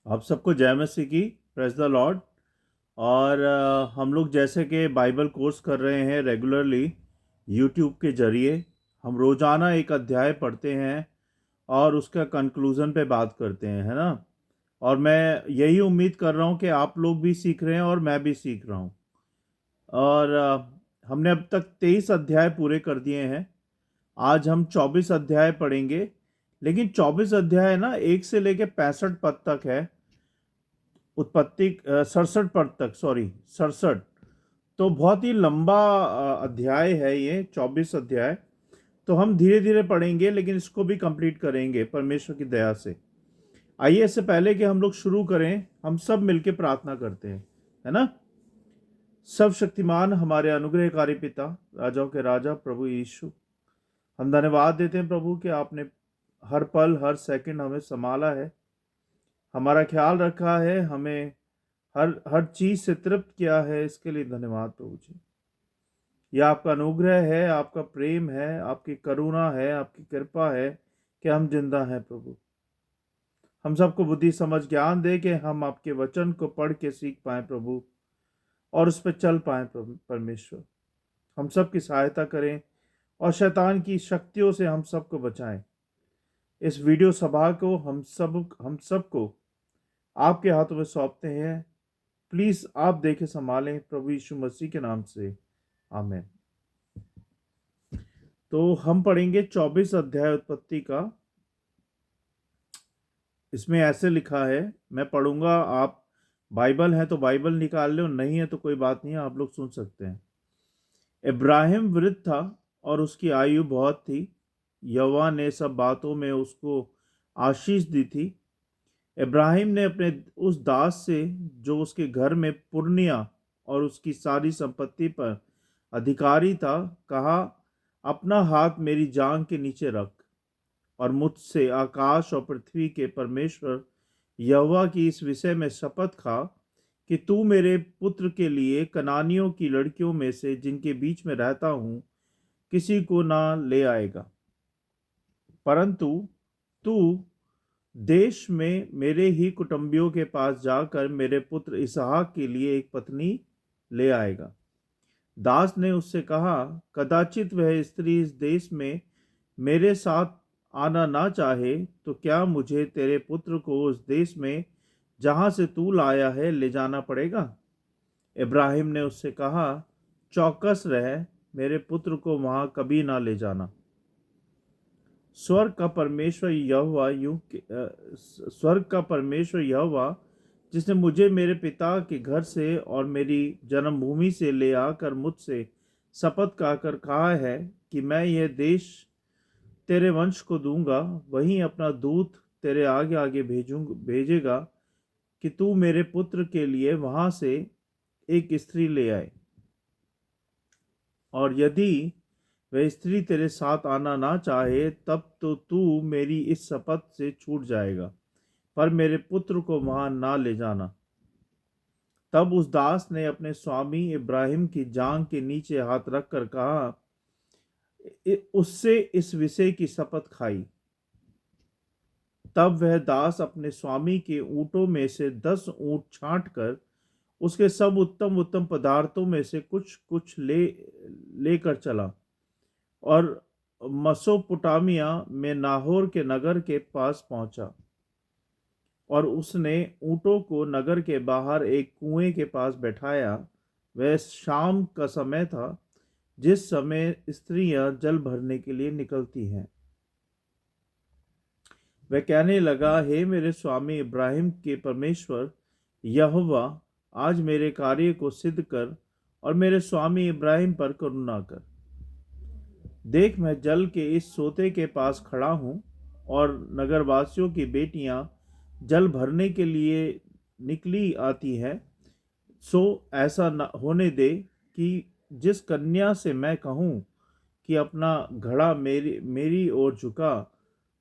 आप सबको जय मसीह की। Praise the Lord. और हम लोग जैसे कि बाइबल कोर्स कर रहे हैं रेगुलरली यूट्यूब के ज़रिए। हम रोज़ाना एक अध्याय पढ़ते हैं और उसका कंक्लूज़न पे बात करते हैं, है ना। और मैं यही उम्मीद कर रहा हूँ कि आप लोग भी सीख रहे हैं और मैं भी सीख रहा हूँ। और हमने अब तक 23 अध्याय पूरे कर दिए हैं। आज हम 24 अध्याय पढ़ेंगे। लेकिन 24 अध्याय ना 1 से लेके 65 पद तक है। उत्पत्ति 67 पद तक, सॉरी 67। तो बहुत ही लंबा अध्याय है ये 24 अध्याय। तो हम धीरे धीरे पढ़ेंगे लेकिन इसको भी कंप्लीट करेंगे परमेश्वर की दया से। आइए, इससे पहले कि हम लोग शुरू करें, हम सब मिलके प्रार्थना करते हैं, है ना। सब शक्तिमान हमारे अनुग्रहकारी पिता, राजाओं के राजा प्रभु यीशु, हम धन्यवाद देते हैं प्रभु कि आपने हर पल हर सेकंड हमें संभाला है, हमारा ख्याल रखा है, हमें हर हर चीज से तृप्त किया है। इसके लिए धन्यवाद प्रभु जी। यह आपका अनुग्रह है, आपका प्रेम है, आपकी करुणा है, आपकी कृपा है कि हम जिंदा हैं प्रभु। हम सबको बुद्धि समझ ज्ञान दे कि हम आपके वचन को पढ़ के सीख पाए प्रभु, और उस पर चल पाए प्रभु परमेश्वर। हम सब की सहायता करें और शैतान की शक्तियों से हम सबको बचाएं। इस वीडियो सभा को हम सबको आपके हाथों में सौंपते हैं। प्लीज आप देखे संभालें प्रभु यीशु मसीह के नाम से, आमीन। तो हम पढ़ेंगे 24 अध्याय उत्पत्ति का। इसमें ऐसे लिखा है, मैं पढ़ूंगा, आप बाइबल है तो बाइबल निकाल लो, नहीं है तो कोई बात नहीं है, आप लोग सुन सकते हैं। इब्राहिम वृद्ध था और उसकी आयु बहुत थी। यहोवा ने सब बातों में उसको आशीष दी थी। इब्राहिम ने अपने उस दास से जो उसके घर में पुरनिया और उसकी सारी संपत्ति पर अधिकारी था कहा, अपना हाथ मेरी जांघ के नीचे रख और मुझसे आकाश और पृथ्वी के परमेश्वर यहोवा की इस विषय में शपथ खा कि तू मेरे पुत्र के लिए कनानियों की लड़कियों में से जिनके बीच में रहता हूं किसी को ना ले आएगा, परंतु तू देश में मेरे ही कुटुंबियों के पास जाकर मेरे पुत्र इसहाक के लिए एक पत्नी ले आएगा। दास ने उससे कहा, कदाचित वह स्त्री इस देश में मेरे साथ आना ना चाहे तो क्या मुझे तेरे पुत्र को उस देश में जहां से तू लाया है ले जाना पड़ेगा? इब्राहिम ने उससे कहा, चौकस रह, मेरे पुत्र को वहां कभी ना ले जाना। स्वर्ग का परमेश्वर यहोवा स्वर्ग का परमेश्वर यहोवा जिसने मुझे मेरे पिता के घर से और मेरी जन्मभूमि से ले आकर मुझसे शपथ खाकर कहा है कि मैं यह देश तेरे वंश को दूंगा, वहीं अपना दूत तेरे आगे आगे भेजेगा कि तू मेरे पुत्र के लिए वहां से एक स्त्री ले आए। और यदि वह स्त्री तेरे साथ आना ना चाहे तब तो तू मेरी इस शपथ से छूट जाएगा, पर मेरे पुत्र को वहां ना ले जाना। तब उस दास ने अपने स्वामी इब्राहिम की जांघ के नीचे हाथ रखकर कहा, उससे इस विषय की शपथ खाई। तब वह दास अपने स्वामी के ऊँटों में से 10 ऊँट छांट कर उसके सब उत्तम उत्तम पदार्थों में से कुछ कुछ लेकर चला और मसोपोटामिया में नाहोर के नगर के पास पहुंचा। और उसने ऊँटों को नगर के बाहर एक कुएं के पास बैठाया। वह शाम का समय था, जिस समय स्त्रियां जल भरने के लिए निकलती हैं। वह कहने लगा, हे मेरे स्वामी इब्राहिम के परमेश्वर यहोवा, आज मेरे कार्य को सिद्ध कर और मेरे स्वामी इब्राहिम पर करुणा कर। देख, मैं जल के इस सोते के पास खड़ा हूँ और नगरवासियों की बेटियां जल भरने के लिए निकली आती हैं। सो ऐसा न होने दे कि जिस कन्या से मैं कहूँ कि अपना घड़ा मेरी मेरी ओर झुका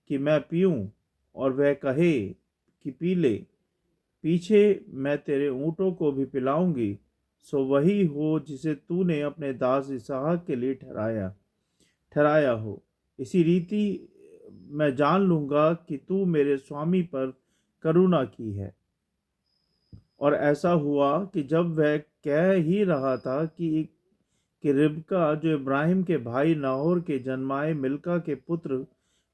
कि मैं पीऊँ, और वह कहे कि पी ले, पीछे मैं तेरे ऊँटों को भी पिलाऊंगी, सो वही हो जिसे तूने अपने दास इसहाक के लिए ठहराया हो। इसी रीति मैं जान लूंगा कि तू मेरे स्वामी पर करुणा की है, और ऐसा हुआ कि जब वह कह ही रहा था कि रिबका जो इब्राहिम के भाई नाहोर के जन्माए मिल्का के पुत्र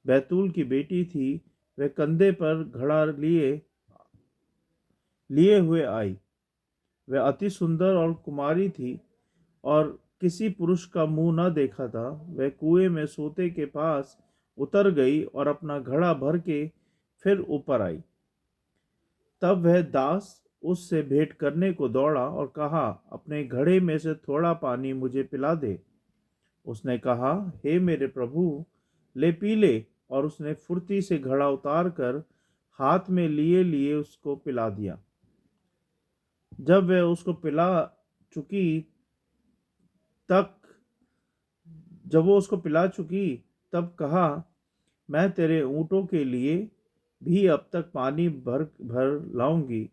बैतूल की बेटी थी, वह कंधे पर घड़ा लिए लिए हुए आई। वह अति सुंदर और कुमारी थी और किसी पुरुष का मुंह न देखा था। वह कुएं में सोते के पास उतर गई और अपना घड़ा भर के फिर ऊपर आई। तब वह दास उससे भेंट करने को दौड़ा और कहा, अपने घड़े में से थोड़ा पानी मुझे पिला दे। उसने कहा, हे मेरे प्रभु, ले पी ले। और उसने फुर्ती से घड़ा उतार कर हाथ में लिए लिए उसको पिला दिया। जब वह उसको पिला चुकी तक जब वो उसको पिला चुकी तब कहा, मैं तेरे ऊँटों के लिए भी अब तक पानी भर भर लाऊंगी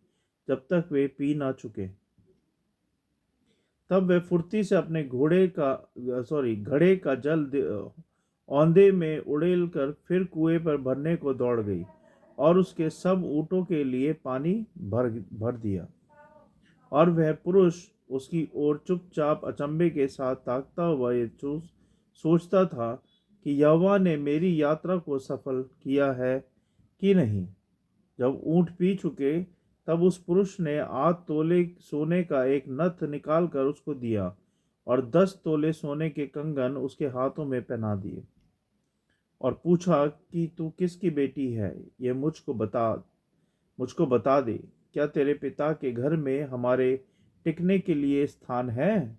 जब तक वे पी ना चुके। तब वह फुर्ती से अपने घड़े का जल औंधे में उड़ेल कर फिर कुएं पर भरने को दौड़ गई और उसके सब ऊँटों के लिए पानी भर भर दिया। और वह पुरुष उसकी ओर चुपचाप अचंभे के साथ ताकता हुआ ये सोचता था कि यहोवा ने मेरी यात्रा को सफल किया है कि नहीं। जब ऊँट पी चुके तब उस पुरुष ने 8 तोले सोने का एक नथ निकालकर उसको दिया और 10 तोले सोने के कंगन उसके हाथों में पहना दिए और पूछा कि तू किसकी बेटी है, ये मुझको बता दे। क्या तेरे पिता के घर में हमारे टिकने के लिए स्थान है?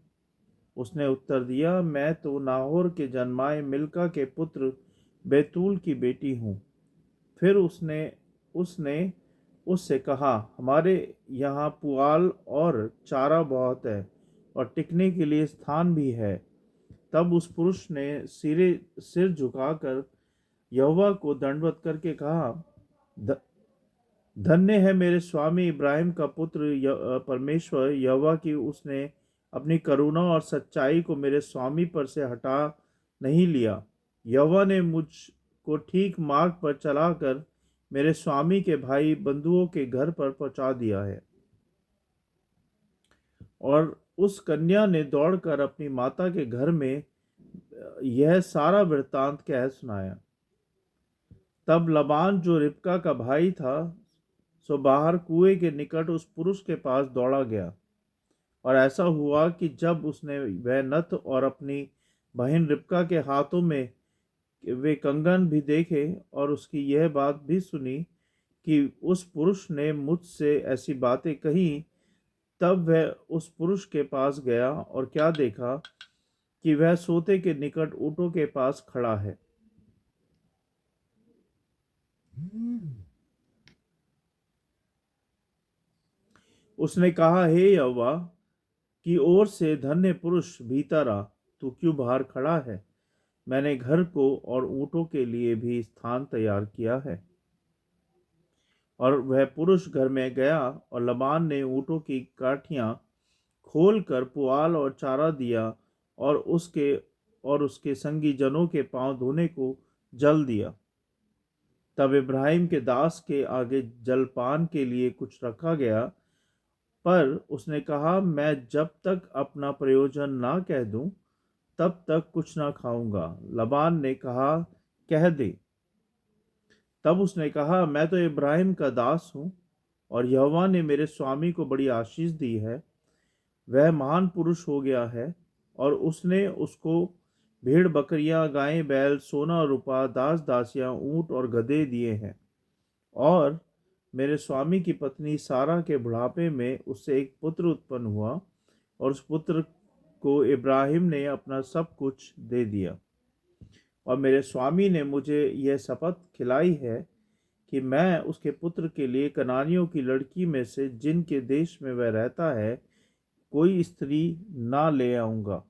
उसने उत्तर दिया, मैं तो नाहोर के जन्माए मिल्का के पुत्र बैतूल की बेटी हूँ। फिर उसने उसने उससे कहा, हमारे यहाँ पुआल और चारा बहुत है और टिकने के लिए स्थान भी है। तब उस पुरुष ने सिर झुकाकर यहोवा को दंडवत करके कहा, धन्य है मेरे स्वामी इब्राहिम का पुत्र परमेश्वर यहोवा की उसने अपनी करुणा और सच्चाई को मेरे स्वामी पर से हटा नहीं लिया। यहोवा ने मुझको ठीक मार्ग पर चलाकर मेरे स्वामी के भाई बंधुओं के घर पर पहुंचा दिया है। और उस कन्या ने दौड़कर अपनी माता के घर में यह सारा वृत्तांत कह सुनाया। तब लबान जो रिबका का भाई था सो बाहर कुएं के निकट उस पुरुष के पास दौड़ा गया। और ऐसा हुआ कि जब उसने वह नथ और अपनी बहन रिबका के हाथों में वे कंगन भी देखे और उसकी यह बात भी सुनी कि उस पुरुष ने मुझसे ऐसी बातें कही, तब वह उस पुरुष के पास गया और क्या देखा कि वह सोते के निकट ऊँटों के पास खड़ा है। उसने कहा, हे यहोवा की ओर से धन्य पुरुष, भीतर आ। तू क्यों बाहर खड़ा है? मैंने घर को और ऊँटों के लिए भी स्थान तैयार किया है। और वह पुरुष घर में गया और लबान ने ऊँटों की काठियाँ खोल कर पुआल और चारा दिया और उसके संगी जनों के पांव धोने को जल दिया। तब इब्राहिम के दास के आगे जलपान के लिए कुछ रखा गया, पर उसने कहा, मैं जब तक अपना प्रयोजन ना कह दूं तब तक कुछ ना खाऊंगा। लबान ने कहा, कह दे। तब उसने कहा, मैं तो इब्राहिम का दास हूँ और यहोवा ने मेरे स्वामी को बड़ी आशीष दी है। वह महान पुरुष हो गया है और उसने उसको भेड़ बकरियां, गायें बैल, सोना और रुपा, दास दासियां, ऊंट और गधे दिए हैं। और मेरे स्वामी की पत्नी सारा के बुढ़ापे में उससे एक पुत्र उत्पन्न हुआ और उस पुत्र को इब्राहिम ने अपना सब कुछ दे दिया। और मेरे स्वामी ने मुझे यह शपथ खिलाई है कि मैं उसके पुत्र के लिए कनानियों की लड़की में से जिनके देश में वह रहता है कोई स्त्री ना ले आऊँगा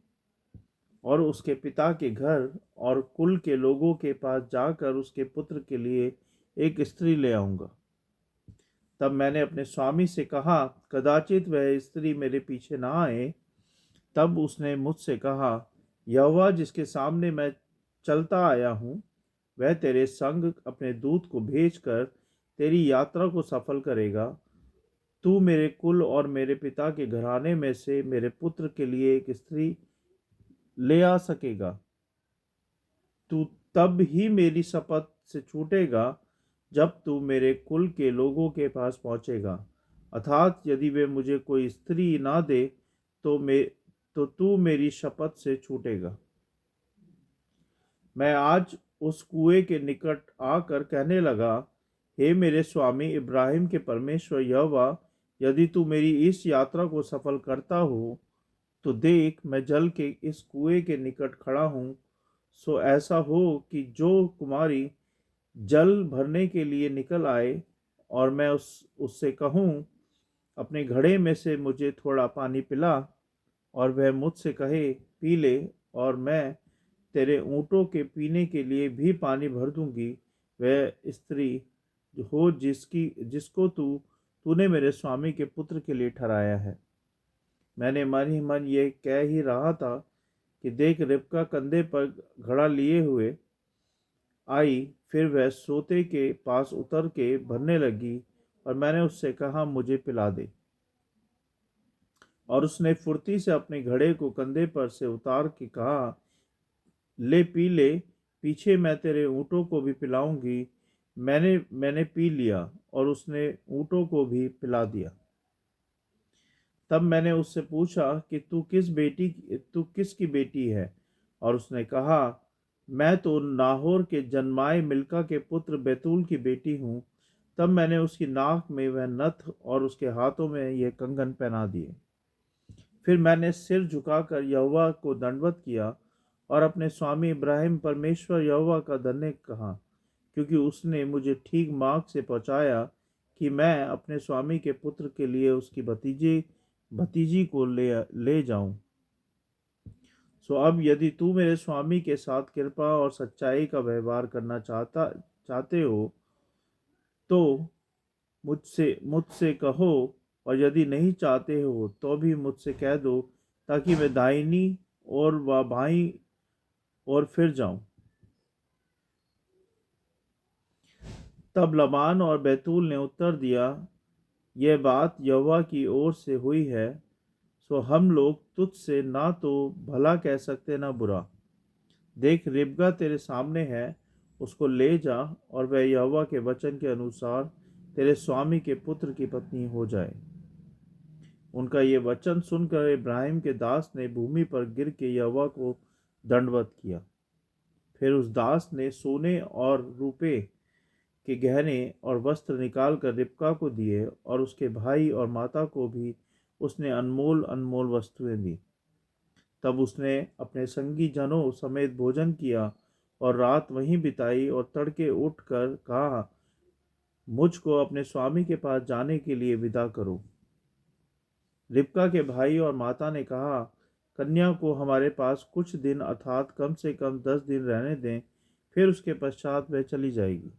और उसके पिता के घर और कुल के लोगों के पास जाकर उसके पुत्र के लिए एक स्त्री ले आऊँगा। तब मैंने अपने स्वामी से कहा, कदाचित वह स्त्री मेरे पीछे ना आए। तब उसने मुझसे कहा, यहोवा जिसके सामने मैं चलता आया हूँ, वह तेरे संग अपने दूत को भेजकर तेरी यात्रा को सफल करेगा। तू मेरे कुल और मेरे पिता के घराने में से मेरे पुत्र के लिए एक स्त्री ले आ सकेगा। तू तब ही मेरी शपथ से छूटेगा जब तू मेरे कुल के लोगों के पास पहुंचेगा, अर्थात यदि वे मुझे कोई स्त्री ना दे तो तू मेरी शपथ से छूटेगा। मैं आज उस कुएं के निकट आकर कहने लगा, हे मेरे स्वामी इब्राहिम के परमेश्वर यहोवा, यदि तू मेरी इस यात्रा को सफल करता हो तो देख, मैं जल के इस कुएं के निकट खड़ा हूँ। सो ऐसा हो कि जो कुमारी जल भरने के लिए निकल आए और मैं उससे कहूँ, अपने घड़े में से मुझे थोड़ा पानी पिला, और वह मुझसे कहे, पी ले, और मैं तेरे ऊँटों के पीने के लिए भी पानी भर दूंगी, वह स्त्री हो जिसको तूने मेरे स्वामी के पुत्र के लिए ठहराया है। मैंने मन ही मन ये कह ही रहा था कि देख, रिबका कंधे पर घड़ा लिए हुए आई। फिर वह सोते के पास उतर के भरने लगी, और मैंने उससे कहा, मुझे पिला दे। और उसने फुर्ती से अपने घड़े को कंधे पर से उतार के कहा, ले पी ले, पीछे मैं तेरे ऊँटों को भी पिलाऊंगी। मैंने पी लिया, और उसने ऊँटों को भी पिला दिया। तब मैंने उससे पूछा कि तू किसकी बेटी है? और उसने कहा, मैं तो नाहोर के जन्माए मिल्का के पुत्र बैतूल की बेटी हूँ। तब मैंने उसकी नाक में वह नथ और उसके हाथों में यह कंगन पहना दिए। फिर मैंने सिर झुकाकर यहोवा को दंडवत किया और अपने स्वामी इब्राहिम परमेश्वर यहोवा का धन्य कहा, क्योंकि उसने मुझे ठीक मार्ग से पहुंचाया कि मैं अपने स्वामी के पुत्र के लिए उसकी भतीजी को ले जाऊं। सो अब यदि तू मेरे स्वामी के साथ कृपा और सच्चाई का व्यवहार करना चाहते हो तो मुझसे कहो, और यदि नहीं चाहते हो तो भी मुझसे कह दो, ताकि मैं दाहिनी और व बाईं ओर फिर जाऊं। तब लबान और बैतूल ने उत्तर दिया, यह बात यहोवा की ओर से हुई है, सो हम लोग तुझसे ना तो भला कह सकते ना बुरा। देख, रिबका तेरे सामने है, उसको ले जा, और वह यहोवा के वचन के अनुसार तेरे स्वामी के पुत्र की पत्नी हो जाए। उनका ये वचन सुनकर इब्राहिम के दास ने भूमि पर गिर के यहोवा को दंडवत किया। फिर उस दास ने सोने और रूपे के गहने और वस्त्र निकाल कर रिबका को दिए, और उसके भाई और माता को भी उसने अनमोल अनमोल वस्तुएं दी। तब उसने अपने संगी जनों समेत भोजन किया और रात वहीं बिताई, और तड़के उठकर कहा, मुझको अपने स्वामी के पास जाने के लिए विदा करो। रिबका के भाई और माता ने कहा, कन्या को हमारे पास कुछ दिन अर्थात कम से कम 10 दिन रहने दें, फिर उसके पश्चात वह चली जाएगी।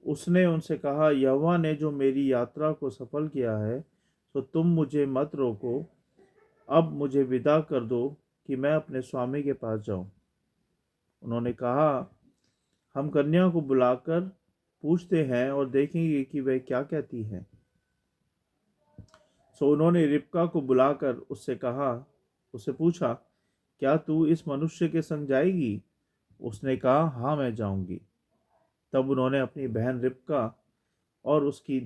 उसने उनसे कहा, यहोवा ने जो मेरी यात्रा को सफल किया है, तो तुम मुझे मत रोको। अब मुझे विदा कर दो कि मैं अपने स्वामी के पास जाऊं। उन्होंने कहा, हम कन्या को बुलाकर पूछते हैं और देखेंगे कि वह क्या कहती है। सो उन्होंने रिबका को बुलाकर उससे पूछा, क्या तू इस मनुष्य के संग जाएगी? उसने कहा, हाँ, मैं जाऊंगी। तब उन्होंने अपनी बहन रिबका और उसकी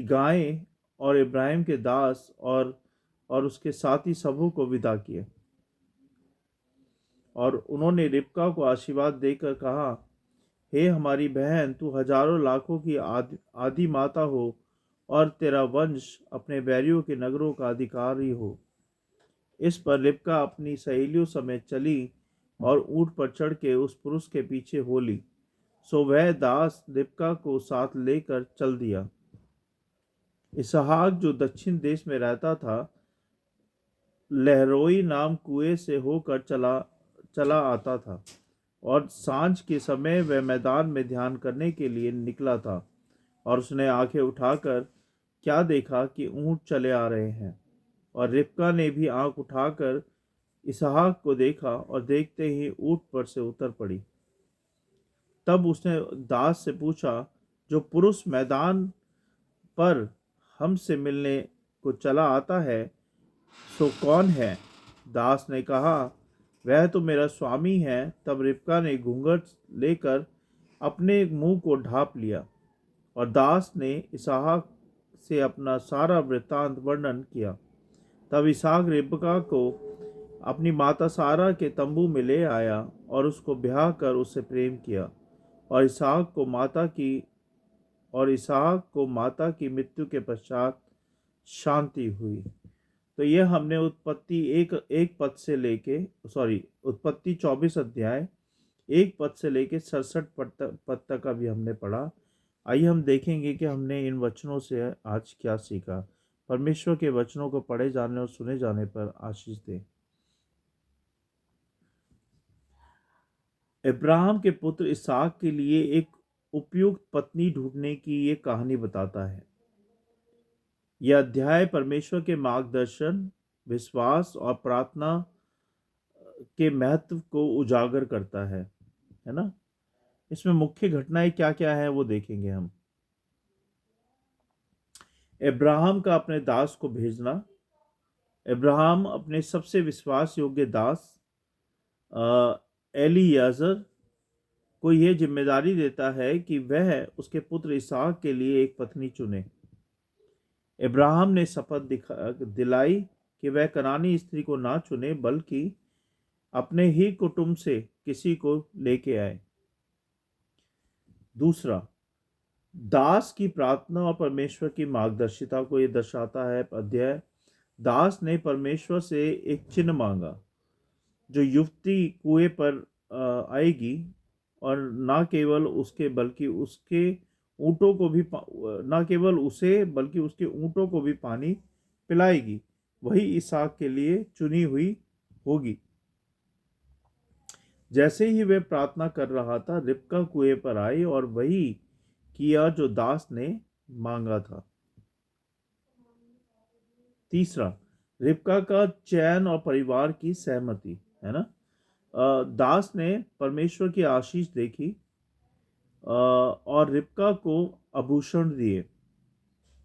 गायें और इब्राहिम के दास और उसके साथी सबों को विदा किए। और उन्होंने रिबका को आशीर्वाद देकर कहा, हे हमारी बहन, तू हजारों लाखों की आदि माता हो, और तेरा वंश अपने बैरियों के नगरों का अधिकारी हो। इस पर रिबका अपनी सहेलियों समेत चली और ऊँट पर चढ़ के उस पुरुष के पीछे हो ली। सो वह दास रिबका को साथ लेकर चल दिया। इसहाक जो दक्षिण देश में रहता था, लहरोई नाम कुएं से होकर चला आता था, और सांझ के समय वह मैदान में ध्यान करने के लिए निकला था। और उसने आंखें उठाकर क्या देखा कि ऊँट चले आ रहे हैं, और रिबका ने भी आंख उठाकर इसहाक को देखा, और देखते ही ऊँट पर से उतर पड़ी। तब उसने दास से पूछा, जो पुरुष मैदान पर हमसे मिलने को चला आता है सो कौन है? दास ने कहा, वह तो मेरा स्वामी है। तब रिबका ने घूंघट लेकर अपने मुंह को ढांप लिया और दास ने इसहाक से अपना सारा वृत्तांत वर्णन किया। तब इसहाक रिबका को अपनी माता सारा के तंबू में ले आया और उसको ब्याह कर उससे प्रेम किया। और इसहाक को माता की मृत्यु के पश्चात शांति हुई। तो यह हमने उत्पत्ति 24 अध्याय 1 पद से लेके 67 पद तक अभी हमने पढ़ा। आइए हम देखेंगे कि हमने इन वचनों से आज क्या सीखा। परमेश्वर के वचनों को पढ़े जाने और सुने जाने पर आशीष दे। इब्राहिम के पुत्र इसहाक के लिए एक उपयुक्त पत्नी ढूंढने की ये कहानी बताता है। यह अध्याय परमेश्वर के मार्गदर्शन, विश्वास और प्रार्थना के महत्व को उजागर करता है ना। इसमें मुख्य घटनाएं क्या क्या है वो देखेंगे हम। इब्राहिम का अपने दास को भेजना। इब्राहिम अपने सबसे विश्वास योग्य दास एलीयाजर को यह जिम्मेदारी देता है कि वह उसके पुत्र इसहाक के लिए एक पत्नी चुने। इब्राहिम ने शपथ दिलाई कि वह कनानी स्त्री को ना चुने बल्कि अपने ही कुटुंब से किसी को लेके आए। दूसरा, दास की प्रार्थना और परमेश्वर की मार्गदर्शिता को यह दर्शाता है अध्याय। दास ने परमेश्वर से एक चिन्ह मांगा। जो युवती कुएं पर आएगी और ना केवल उसके बल्कि उसके ऊँटों को भी ना केवल उसे बल्कि उसके ऊँटों को भी पानी पिलाएगी, वही इसहाक के लिए चुनी हुई होगी। जैसे ही वह प्रार्थना कर रहा था, रिबका कुएं पर आई और वही किया जो दास ने मांगा था। तीसरा, रिबका का चैन और परिवार की सहमति है ना। दास ने परमेश्वर की आशीष देखी और रिबका को आभूषण दिए।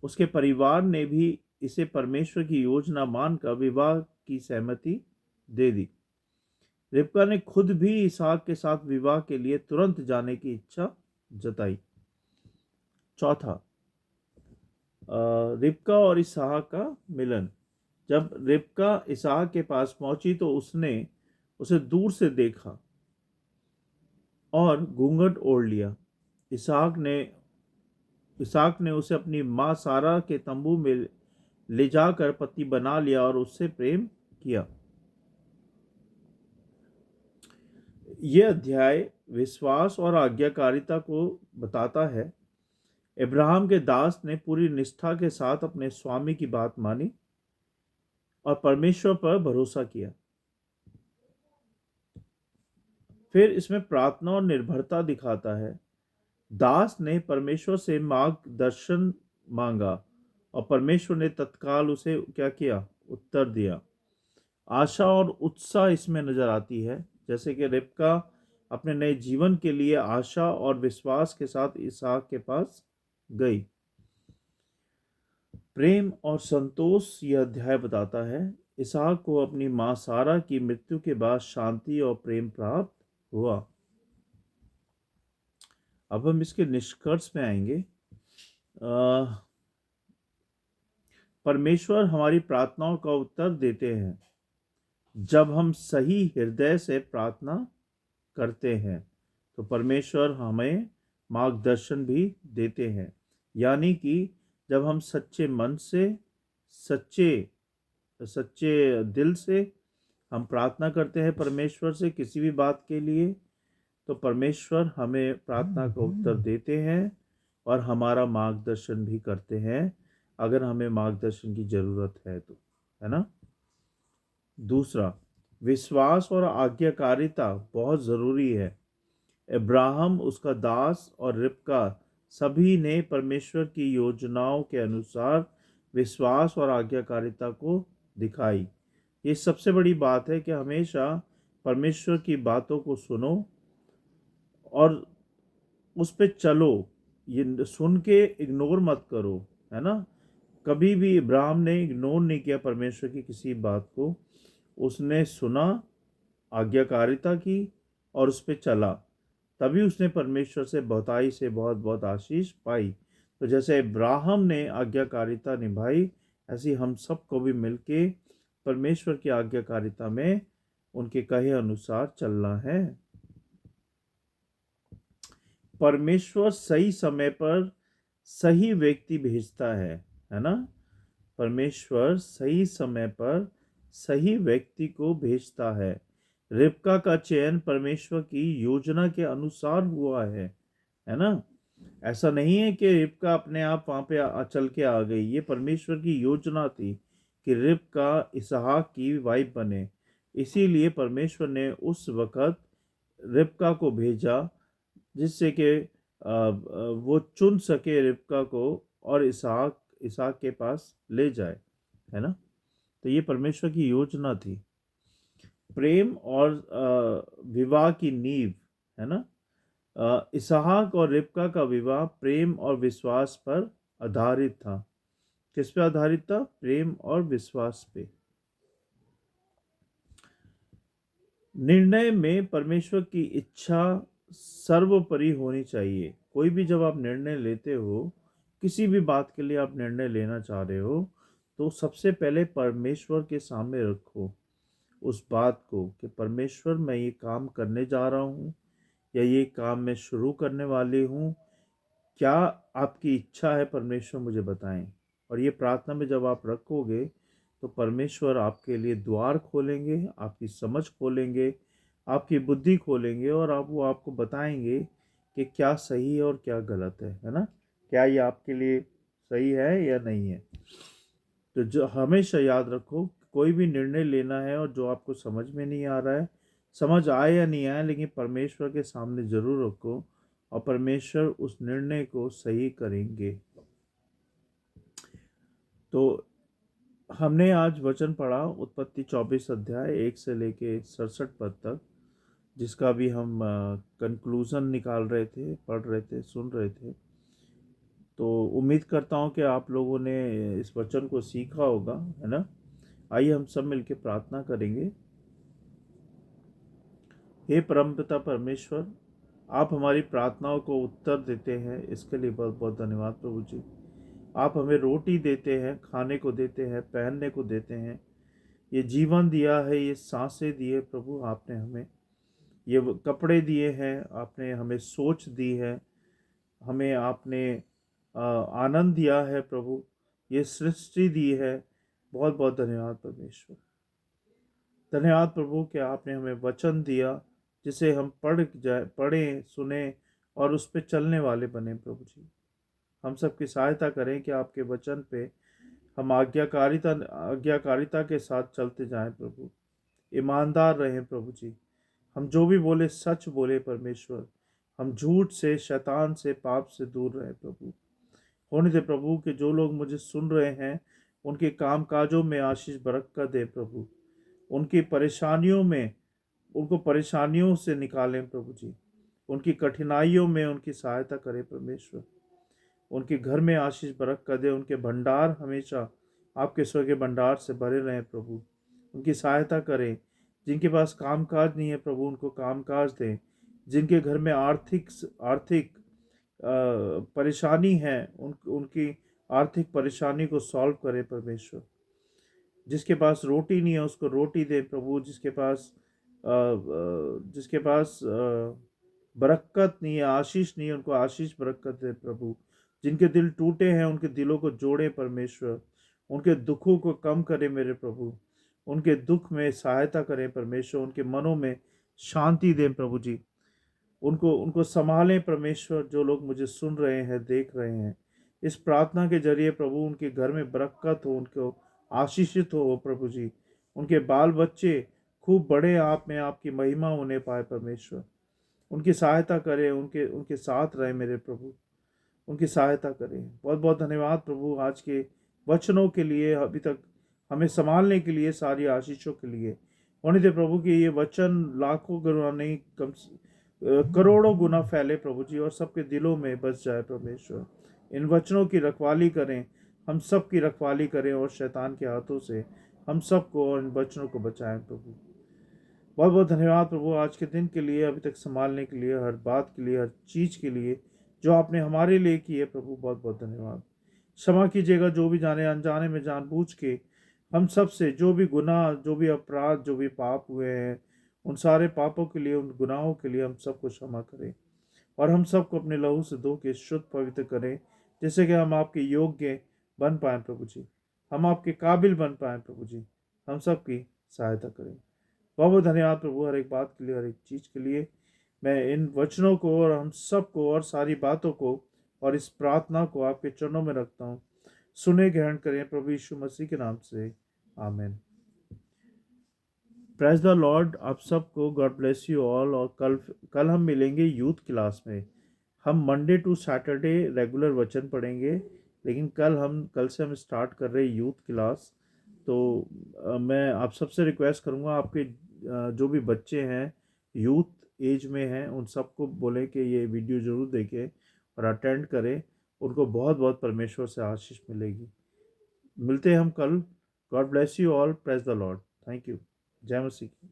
उसके परिवार ने भी इसे परमेश्वर की योजना मानकर विवाह की सहमति दे दी। रिबका ने खुद भी इसहाक के साथ विवाह के लिए तुरंत जाने की इच्छा जताई। चौथा, रिबका और इसहाक का मिलन। जब रिबका इसहाक के पास पहुंची तो उसने उसे दूर से देखा और घूंघट ओढ़ लिया। इसहाक ने उसे अपनी मां सारा के तंबू में ले जाकर पति बना लिया और उससे प्रेम किया। यह अध्याय विश्वास और आज्ञाकारिता को बताता है। इब्राहिम के दास ने पूरी निष्ठा के साथ अपने स्वामी की बात मानी और परमेश्वर पर भरोसा किया। फिर इसमें प्रार्थना और निर्भरता दिखाता है। दास ने परमेश्वर से मार्गदर्शन मांगा और परमेश्वर ने तत्काल उसे क्या किया? उत्तर दिया। आशा और उत्साह इसमें नजर आती है, जैसे कि रिबका अपने नए जीवन के लिए आशा और विश्वास के साथ इसहाक के पास गई। प्रेम और संतोष यह अध्याय बताता है। इसहाक को अपनी मां सारा की मृत्यु के बाद शांति और प्रेम प्राप्त हुआ। अब हम इसके निष्कर्ष में आएंगे। परमेश्वर हमारी प्रार्थनाओं का उत्तर देते हैं जब हम सही हृदय से प्रार्थना करते हैं। तो परमेश्वर हमें मार्गदर्शन भी देते हैं, यानी कि जब हम सच्चे मन से सच्चे दिल से हम प्रार्थना करते हैं परमेश्वर से किसी भी बात के लिए, तो परमेश्वर हमें प्रार्थना का उत्तर देते हैं और हमारा मार्गदर्शन भी करते हैं अगर हमें मार्गदर्शन की ज़रूरत है तो, है ना। दूसरा, विश्वास और आज्ञाकारिता बहुत ज़रूरी है। इब्राहिम, उसका दास और रिबका सभी ने परमेश्वर की योजनाओं के अनुसार विश्वास और आज्ञाकारिता को दिखाई। ये सबसे बड़ी बात है कि हमेशा परमेश्वर की बातों को सुनो और उस पे चलो, ये सुन के इग्नोर मत करो, है ना। कभी भी इब्राहिम ने इग्नोर नहीं किया परमेश्वर की किसी बात को। उसने सुना, आज्ञाकारिता की और उस पर चला, तभी उसने परमेश्वर से बहुताई से बहुत बहुत आशीष पाई। तो जैसे इब्राहिम ने आज्ञाकारिता निभाई, ऐसी हम सबको भी मिलके परमेश्वर की आज्ञाकारिता में उनके कहे अनुसार चलना है। परमेश्वर सही समय पर सही व्यक्ति भेजता है ना। परमेश्वर सही समय पर सही व्यक्ति को भेजता है। रिबका का चयन परमेश्वर की योजना के अनुसार हुआ है ना। ऐसा नहीं है कि रिबका अपने आप वहां पे चल के आ गई। ये परमेश्वर की योजना थी कि रिबका इसहाक की वाइफ बने। इसीलिए परमेश्वर ने उस वक्त रिबका को भेजा, जिससे कि वो चुन सके रिबका को और इसहाक इसहाक के पास ले जाए, है ना। तो ये परमेश्वर की योजना थी। प्रेम और विवाह की नींव, है ना। इसहाक और रिबका का विवाह प्रेम और विश्वास पर आधारित था। किस पे आधारित था? प्रेम और विश्वास पे। निर्णय में परमेश्वर की इच्छा सर्वोपरि होनी चाहिए। कोई भी जब आप निर्णय लेते हो, किसी भी बात के लिए आप निर्णय लेना चाह रहे हो, तो सबसे पहले परमेश्वर के सामने रखो उस बात को कि परमेश्वर, मैं ये काम करने जा रहा हूँ या ये काम मैं शुरू करने वाली हूँ, क्या आपकी इच्छा है परमेश्वर, मुझे बताएं। और ये प्रार्थना में जब आप रखोगे तो परमेश्वर आपके लिए द्वार खोलेंगे, आपकी समझ खोलेंगे, आपकी बुद्धि खोलेंगे, और वो आपको बताएंगे कि क्या सही है और क्या गलत है ना। क्या ये आपके लिए सही है या नहीं है। तो जो हमेशा याद रखो, कोई भी निर्णय लेना है और जो आपको समझ में नहीं आ रहा है, समझ आए या नहीं आए, लेकिन परमेश्वर के सामने जरूर रखो और परमेश्वर उस निर्णय को सही करेंगे। तो हमने आज वचन पढ़ा उत्पत्ति 24 अध्याय 1 से लेके 67 पद तक, जिसका भी हम कंक्लूजन निकाल रहे थे, पढ़ रहे थे, सुन रहे थे। तो उम्मीद करता हूँ कि आप लोगों ने इस वचन को सीखा होगा, है ना। आइए हम सब मिलकर प्रार्थना करेंगे। हे परमपिता परमेश्वर, आप हमारी प्रार्थनाओं को उत्तर देते हैं, इसके लिए बहुत बहुत धन्यवाद प्रभु जी। आप हमें रोटी देते हैं, खाने को देते हैं, पहनने को देते हैं, ये जीवन दिया है, ये सांसें दी है प्रभु आपने हमें, ये कपड़े दिए हैं आपने, हमें सोच दी है, हमें आपने आनंद दिया है प्रभु, ये सृष्टि दी है। बहुत बहुत धन्यवाद परमेश्वर। धन्यवाद प्रभु कि आपने हमें वचन दिया, जिसे हम पढ़ें, सुने और उस पर चलने वाले बने प्रभु जी। हम सबकी सहायता करें कि आपके वचन पे हम आज्ञाकारिता के साथ चलते जाएं प्रभु। ईमानदार रहें प्रभु जी। हम जो भी बोले सच बोले परमेश्वर। हम झूठ से, शैतान से, पाप से दूर रहें प्रभु। होने दे प्रभु कि जो लोग मुझे सुन रहे हैं, उनके काम काजों में आशीष बरकत दे प्रभु। उनकी परेशानियों में, उनको परेशानियों से निकालें प्रभु जी। उनकी कठिनाइयों में उनकी सहायता करें परमेश्वर। उनके घर में आशीष बरकत दे। उनके भंडार हमेशा आपके स्वर्गीय भंडार से भरे रहें प्रभु। उनकी सहायता करें। जिनके पास कामकाज नहीं है प्रभु, उनको कामकाज दें। जिनके घर में आर्थिक आर्थिक परेशानी है, उनकी आर्थिक परेशानी को सॉल्व करें परमेश्वर। जिसके पास रोटी नहीं है उसको रोटी दे प्रभु। जिसके पास बरकत नहीं है, आशीष नहीं है, उनको आशीष बरकत दे प्रभु। जिनके दिल टूटे हैं उनके दिलों को जोड़े परमेश्वर। उनके दुखों को कम करे मेरे प्रभु। उनके दुख में सहायता करें परमेश्वर। उनके मनों में शांति दें प्रभु जी। उनको उनको संभालें परमेश्वर। जो लोग मुझे सुन रहे हैं, देख रहे हैं, इस प्रार्थना के जरिए प्रभु उनके घर में बरकत हो, उनको आशीषित हो प्रभु जी। उनके बाल बच्चे खूब बड़े आप में आपकी महिमा होने पाए परमेश्वर। उनकी सहायता करें, उनके उनके साथ रहे मेरे प्रभु। उनकी सहायता करें। बहुत बहुत धन्यवाद प्रभु आज के वचनों के लिए, अभी तक हमें संभालने के लिए, सारी आशीषों के लिए। होने दे प्रभु कि ये वचन लाखों गुना नहीं, कम करोड़ों गुना फैले प्रभु जी और सबके दिलों में बस जाए परमेश्वर। इन वचनों की रखवाली करें, हम सब की रखवाली करें और शैतान के हाथों से हम सबको और इन वचनों को बचाएं प्रभु। बहुत बहुत धन्यवाद प्रभु आज के दिन के लिए, अभी तक संभालने के लिए, हर बात के लिए, हर चीज़ के लिए जो आपने हमारे लिए की है प्रभु। बहुत बहुत धन्यवाद। क्षमा कीजिएगा जो भी जाने अनजाने में जानबूझ के हम सब से जो भी गुनाह, जो भी अपराध, जो भी पाप हुए हैं, उन सारे पापों के लिए, उन गुनाहों के लिए हम सबको क्षमा करें और हम सबको अपने लहू से धो के शुद्ध पवित्र करें, जिससे कि हम आपके योग्य बन पाएं प्रभु जी, हम आपके काबिल बन पाएं प्रभु जी। हम सबकी सहायता करें। बहुत बहुत धन्यवाद प्रभु, हर एक बात के लिए, हर एक चीज़ के लिए। मैं इन वचनों को और हम सबको और सारी बातों को और इस प्रार्थना को आपके चरणों में रखता हूँ। सुने ग्रहण करें प्रभु यीशु मसीह के नाम से, आमीन। Praise the Lord. आप सबको गॉड ब्लेस यू ऑल। और कल हम मिलेंगे यूथ क्लास में। हम मंडे टू सैटरडे रेगुलर वचन पढ़ेंगे, लेकिन कल से हम स्टार्ट कर रहे हैं यूथ क्लास। तो मैं आप सबसे रिक्वेस्ट करूँगा, आपके जो भी बच्चे हैं यूथ एज में हैं, उन सबको बोलें कि ये वीडियो ज़रूर देखें और अटेंड करें। उनको बहुत बहुत परमेश्वर से आशीष मिलेगी। मिलते हैं हम कल। God bless you all. Praise the Lord. Thank you. जय मसीह की।